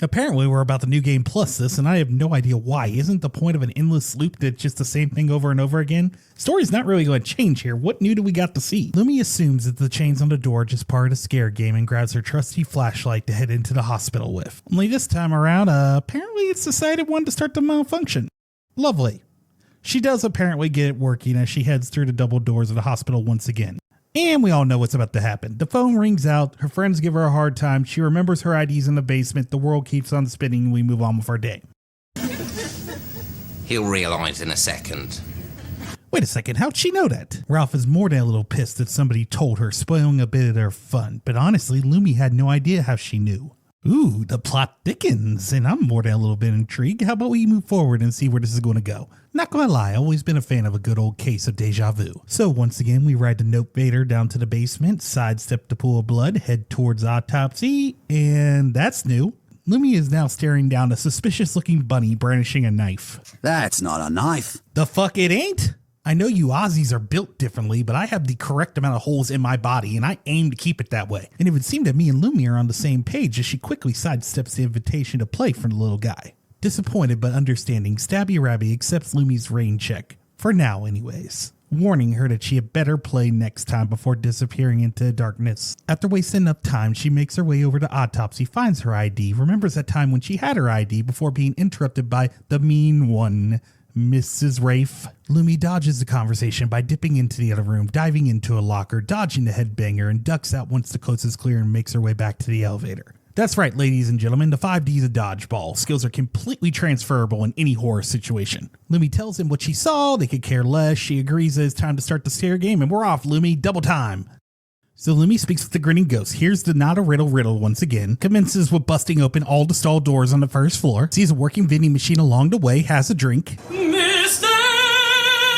Apparently we're about the new game plus this, and I have no idea why. Isn't the point of an endless loop that's just the same thing over and over again? Story's not really going to change here. What new do we got to see? Lumi assumes that the chains on the door are just part of the scare game and grabs her trusty flashlight to head into the hospital with. Only this time around, apparently it's decided one to start to malfunction. Lovely. She does apparently get it working as she heads through the double doors of the hospital once again. And we all know what's about to happen. The phone rings out, her friends give her a hard time, she remembers her IDs in the basement, the world keeps on spinning, and we move on with our day. He'll realize in a second. Wait a second, how'd she know that? Ralph is more than a little pissed that somebody told her, spoiling a bit of their fun. But honestly, Lumi had no idea how she knew. Ooh, the plot thickens, and I'm more than a little bit intrigued. How about we move forward and see where this is going to go? Not gonna lie, I've always been a fan of a good old case of deja vu. So once again, we ride the Note Vader down to the basement, sidestep the pool of blood, head towards autopsy, and that's new. Lumi is now staring down a suspicious looking bunny brandishing a knife. That's not a knife. The fuck it ain't? I know you Aussies are built differently, but I have the correct amount of holes in my body, and I aim to keep it that way. And it would seem that me and Lumi are on the same page as she quickly sidesteps the invitation to play from the little guy. Disappointed but understanding, Stabby Rabby accepts Lumi's rain check. For now, anyways. Warning her that she had better play next time before disappearing into darkness. After wasting enough time, she makes her way over to autopsy, finds her ID, remembers that time when she had her ID before being interrupted by the mean one, Mrs. Rafe. Lumi dodges the conversation by dipping into the other room, diving into a locker, dodging the headbanger, and ducks out once the coast is clear and makes her way back to the elevator. That's right, ladies and gentlemen, the 5Ds of dodgeball. Skills are completely transferable in any horror situation. Lumi tells him what she saw, they could care less, she agrees that it's time to start the scare game, and we're off, Lumi, double time. So Lumi speaks with the grinning ghost, hears the not a riddle once again, commences with busting open all the stall doors on the first floor, sees a working vending machine along the way, has a drink. Mister!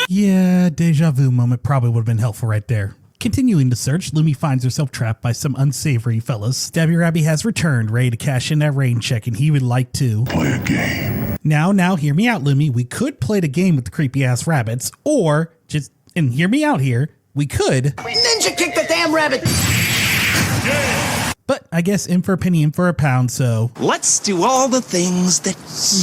Yeah, deja vu moment probably would have been helpful right there. Continuing the search, Lumi finds herself trapped by some unsavory fellas. Stabby Rabby has returned, ready to cash in that rain check, and he would like to play a game. Now, hear me out, Lumi. We could play the game with the creepy ass rabbits, or just, and hear me out here, we could Ninja kick the damn rabbit! But I guess in for a penny, in for a pound, so Let's do all the things that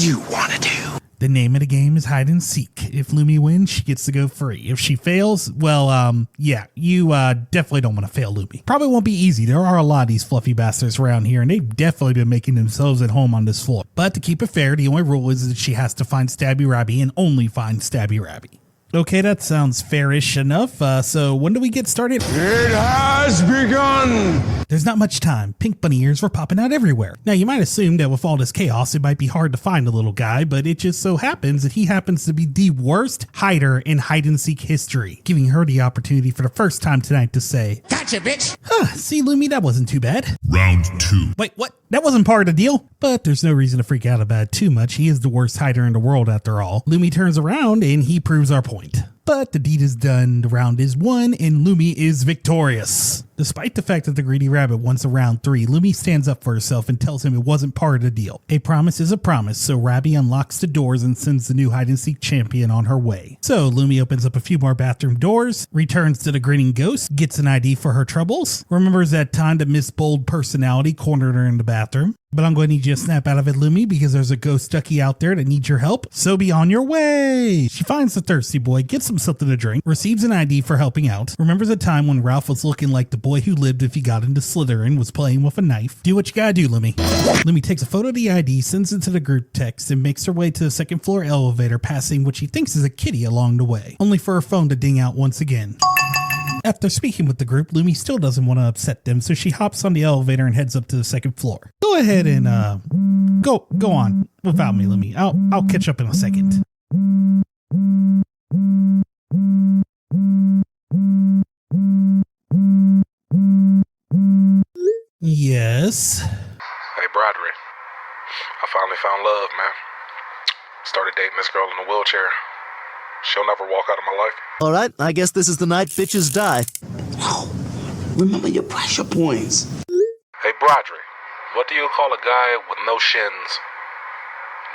you want to do. the name of the game is hide and seek. If Lumi wins, she gets to go free. If she fails, well, yeah, you definitely don't want to fail Lumi. Probably won't be easy. There are a lot of these fluffy bastards around here, and they've definitely been making themselves at home on this floor. But to keep it fair, the only rule is that she has to find Stabby Rabby and only find Stabby Rabby. Okay, that sounds fairish enough. So when do we get started? It has begun! There's not much time. Pink bunny ears were popping out everywhere. Now, you might assume that with all this chaos, it might be hard to find the little guy, but it just so happens that he happens to be the worst hider in hide-and-seek history, giving her the opportunity for the first time tonight to say, Gotcha, bitch! See, Lumi, that wasn't too bad. Round 2. Wait, what? That wasn't part of the deal? But there's no reason to freak out about it too much. He is the worst hider in the world after all. Lumi turns around and he proves our point. But the deed is done, the round is won, and Lumi is victorious. Despite the fact that the greedy rabbit wants a round 3, Lumi stands up for herself and tells him it wasn't part of the deal. A promise is a promise, so Rabby unlocks the doors and sends the new hide-and-seek champion on her way. So Lumi opens up a few more bathroom doors, returns to the grinning ghost, gets an ID for her troubles, remembers that time that Miss Bold Personality cornered her in the bathroom. But I'm going to need you to snap out of it, Lumi, because there's a ghost ducky out there that needs your help. So be on your way. She finds the thirsty boy, gets him something to drink, receives an ID for helping out, remembers a time when Ralph was looking like the boy who lived if he got into Slytherin, was playing with a knife. Do what you gotta do, Lumi. Lumi takes a photo of the ID, sends it to the group text, and makes her way to the second floor elevator, passing what she thinks is a kitty along the way, only for her phone to ding out once again. After speaking with the group, Lumi still doesn't want to upset them, so she hops on the elevator and heads up to the second floor. Go ahead and go on without me, Lumi. I'll catch up in a second. Yes. Hey, Broderick. I finally found love, man. Started dating this girl in a wheelchair. She'll never walk out of my life. All right, I guess this is the night bitches die. Wow. Remember your pressure points. Hey, Broderick. What do you call a guy with no shins?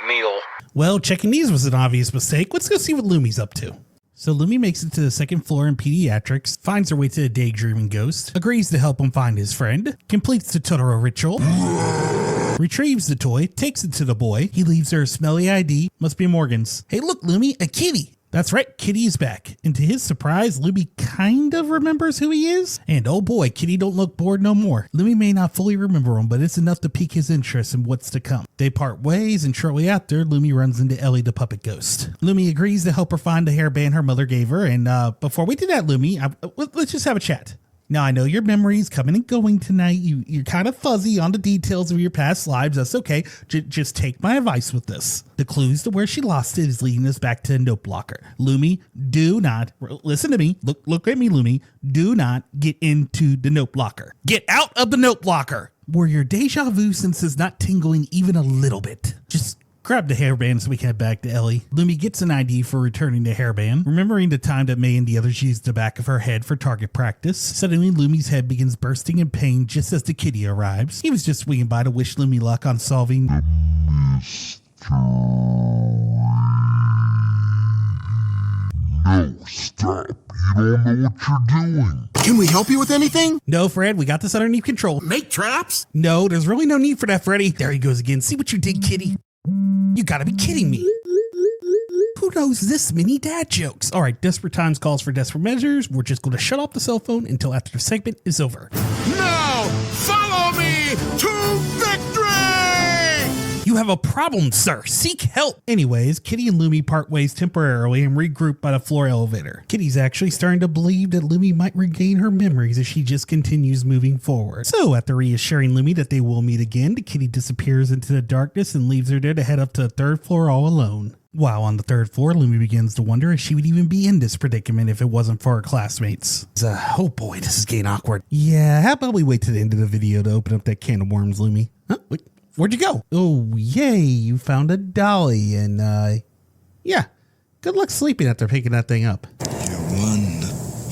Neil. Well, checking these was an obvious mistake. Let's go see what Lumi's up to. So Lumi makes it to the second floor in pediatrics, finds her way to the daydreaming ghost, agrees to help him find his friend, completes the Totoro ritual, retrieves the toy, takes it to the boy. He leaves her a smelly ID. Must be Morgan's. Hey, look, Lumi, a kitty. That's right, Kitty is back. And to his surprise, Lumi kind of remembers who he is. And oh boy, Kitty don't look bored no more. Lumi may not fully remember him, but it's enough to pique his interest in what's to come. They part ways, and shortly after, Lumi runs into Ellie the puppet ghost. Lumi agrees to help her find the hairband her mother gave her. And before we do that, Lumi, let's just have a chat. Now, I know your memories coming and going tonight. You're kind of fuzzy on the details of your past lives. That's okay. Just take my advice with this. The clues to where she lost it is leading us back to a note blocker. Lumi, do not, listen to me. Look at me, Lumi. Do not get into the note blocker. Get out of the note blocker. Where your deja vu sense is not tingling even a little bit. Just grab the hairband so we can head back to Ellie. Lumi gets an ID for returning the hairband, remembering the time that May and the others used the back of her head for target practice. Suddenly, Lumi's head begins bursting in pain just as the kitty arrives. He was just swinging by to wish Lumi luck on solving No, stop. You don't know what you're doing. Can we help you with anything? No, Fred, we got this underneath control. Make traps? No, there's really no need for that, Freddy. There he goes again. See what you did, kitty? You gotta be kidding me. Who knows this many dad jokes? All right, desperate times calls for desperate measures. We're just going to shut off the cell phone until after the segment is over. Now, follow me to victory! You have a problem, sir. Seek help. Anyways, Kitty and Lumi part ways temporarily and regroup by the floor elevator. Kitty's actually starting to believe that Lumi might regain her memories as she just continues moving forward. So after reassuring Lumi that they will meet again, the kitty disappears into the darkness and leaves her there to head up to the third floor all alone. While on the third floor, Lumi begins to wonder if she would even be in this predicament if it wasn't for her classmates. Oh boy, this is getting awkward. Yeah, how about we wait to the end of the video to open up that can of worms, Lumi? Huh? Wait. Where'd you go? Oh, yay, you found a dolly, and, yeah, good luck sleeping after picking that thing up. You one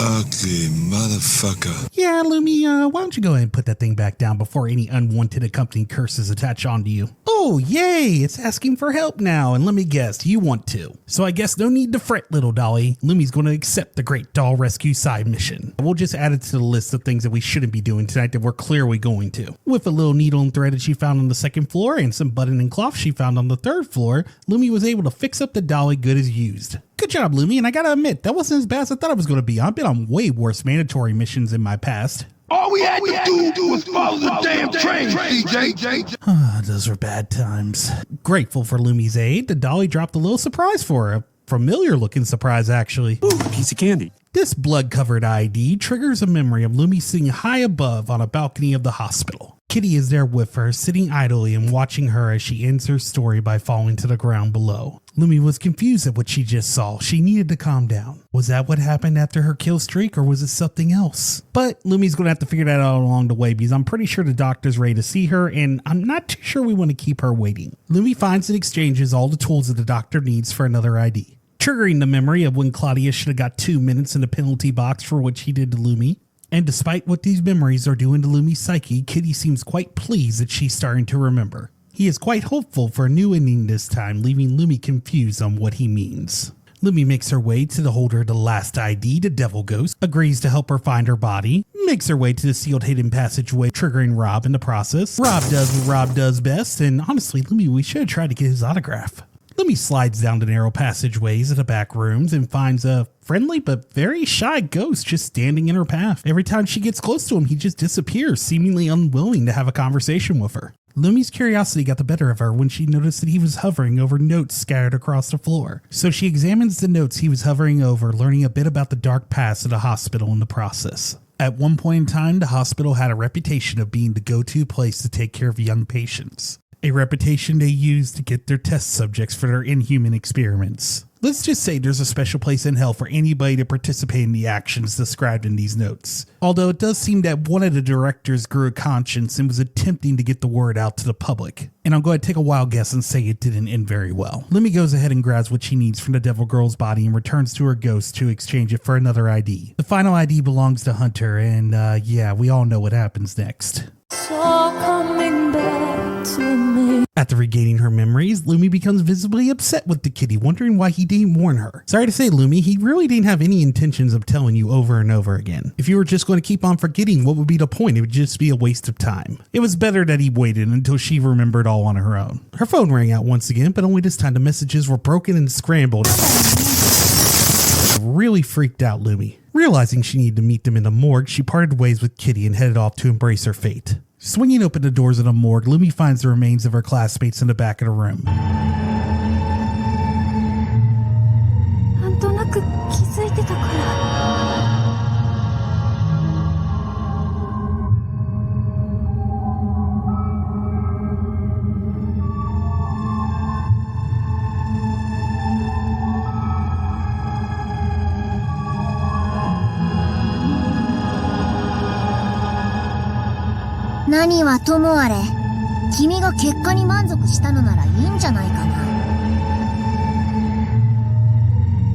ugly motherfucker. Yeah, Lumi, why don't you go ahead and put that thing back down before any unwanted accompanying curses attach onto you? Oh, yay, it's asking for help now, and let me guess, you want to. So I guess no need to fret, little dolly. Lumi's going to accept the Great Doll Rescue side mission. We'll just add it to the list of things that we shouldn't be doing tonight that we're clearly going to. With a little needle and thread that she found on the second floor and some button and cloth she found on the third floor, Lumi was able to fix up the dolly good as used. Good job, Lumi, and I gotta admit, that wasn't as bad as I thought it was going to be. I've been on way worse mandatory missions in my past. All we had to do was follow the damn train, CJ. Those were bad times. Grateful for Lumi's aid, the dolly dropped a little surprise for her. A familiar looking surprise, actually. Ooh, a piece of candy. This blood-covered ID triggers a memory of Lumi sitting high above on a balcony of the hospital. Kitty is there with her, sitting idly and watching her as she ends her story by falling to the ground below. Lumi was confused at what she just saw. She needed to calm down. Was that what happened after her kill streak, or was it something else? But Lumi's going to have to figure that out along the way, because I'm pretty sure the doctor's ready to see her, and I'm not too sure we want to keep her waiting. Lumi finds and exchanges all the tools that the doctor needs for another ID, triggering the memory of when Claudia should have got 2 minutes in the penalty box for what she did to Lumi. And despite what these memories are doing to Lumi's psyche, Kitty seems quite pleased that she's starting to remember. He is quite hopeful for a new ending this time, leaving Lumi confused on what he means. Lumi makes her way to the holder of the last ID, the Devil Ghost, agrees to help her find her body, makes her way to the sealed hidden passageway, triggering Rob in the process. Rob does what Rob does best, and honestly, Lumi, we should have tried to get his autograph. Lumi slides down the narrow passageways of the back rooms and finds a friendly but very shy ghost just standing in her path. Every time she gets close to him, he just disappears, seemingly unwilling to have a conversation with her. Lumi's curiosity got the better of her when she noticed that he was hovering over notes scattered across the floor. So she examines the notes he was hovering over, learning a bit about the dark past of the hospital in the process. At one point in time, the hospital had a reputation of being the go-to place to take care of young patients. A reputation they used to get their test subjects for their inhuman experiments. Let's just say there's a special place in hell for anybody to participate in the actions described in these notes. Although it does seem that one of the directors grew a conscience and was attempting to get the word out to the public. And I'm going to take a wild guess and say it didn't end very well. Lumi goes ahead and grabs what she needs from the Devil Girl's body and returns to her ghost to exchange it for another ID. The final ID belongs to Hunter, and yeah, we all know what happens next. So coming back After regaining her memories, Lumi becomes visibly upset with the kitty, wondering why he didn't warn her. Sorry to say, Lumi, he really didn't have any intentions of telling you over and over again. If you were just going to keep on forgetting, what would be the point? It would just be a waste of time. It was better that he waited until she remembered all on her own. Her phone rang out once again, but only this time the messages were broken and scrambled. Really freaked out Lumi. Realizing she needed to meet them in the morgue, she parted ways with Kitty and headed off to embrace her fate. Swinging open the doors of the morgue, Lumi finds the remains of her classmates in the back of the room. なんとなく気づいてたから。 何はともあれ、君が結果に満足したのならいいんじゃないかな。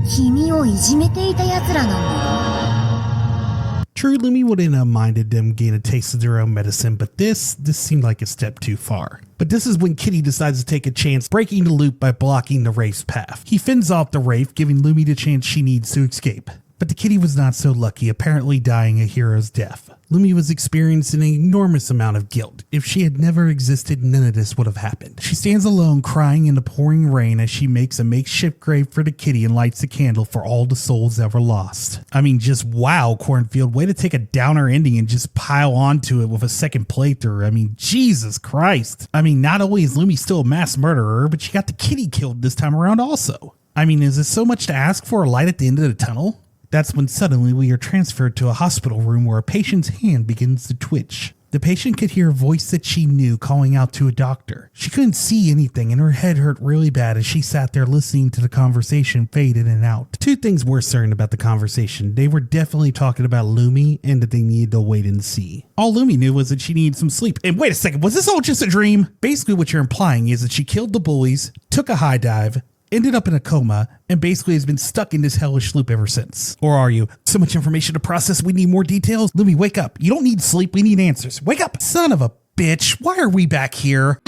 君をいじめていた奴らなんだよ。 True, Lumi wouldn't have minded them getting a taste of their own medicine, but this seemed like a step too far. But this is when Kitty decides to take a chance, breaking the loop by blocking the Wraith's path. He fends off the Wraith, giving Lumi the chance she needs to escape. But the kitty was not so lucky, apparently dying a hero's death. Lumi was experiencing an enormous amount of guilt. If she had never existed, none of this would have happened. She stands alone, crying in the pouring rain as she makes a makeshift grave for the kitty and lights a candle for all the souls ever lost. I mean, just wow, Cornfield, way to take a downer ending and just pile onto it with a second playthrough. I mean, Jesus Christ. I mean, not only is Lumi still a mass murderer, but she got the kitty killed this time around also. I mean, is it so much to ask for a light at the end of the tunnel? That's when suddenly we are transferred to a hospital room where a patient's hand begins to twitch. The patient could hear a voice that she knew calling out to a doctor. She couldn't see anything and her head hurt really bad as she sat there listening to the conversation fade in and out. Two things were certain about the conversation. They were definitely talking about Lumi and that they needed to wait and see. All Lumi knew was that she needed some sleep. And wait a second, was this all just a dream? Basically what you're implying is that she killed the bullies, took a high dive, ended up in a coma, and basically has been stuck in this hellish loop ever since. Or are you? So much information to process, we need more details? Lumi, wake up. You don't need sleep, we need answers. Wake up! Son of a bitch, why are we back here?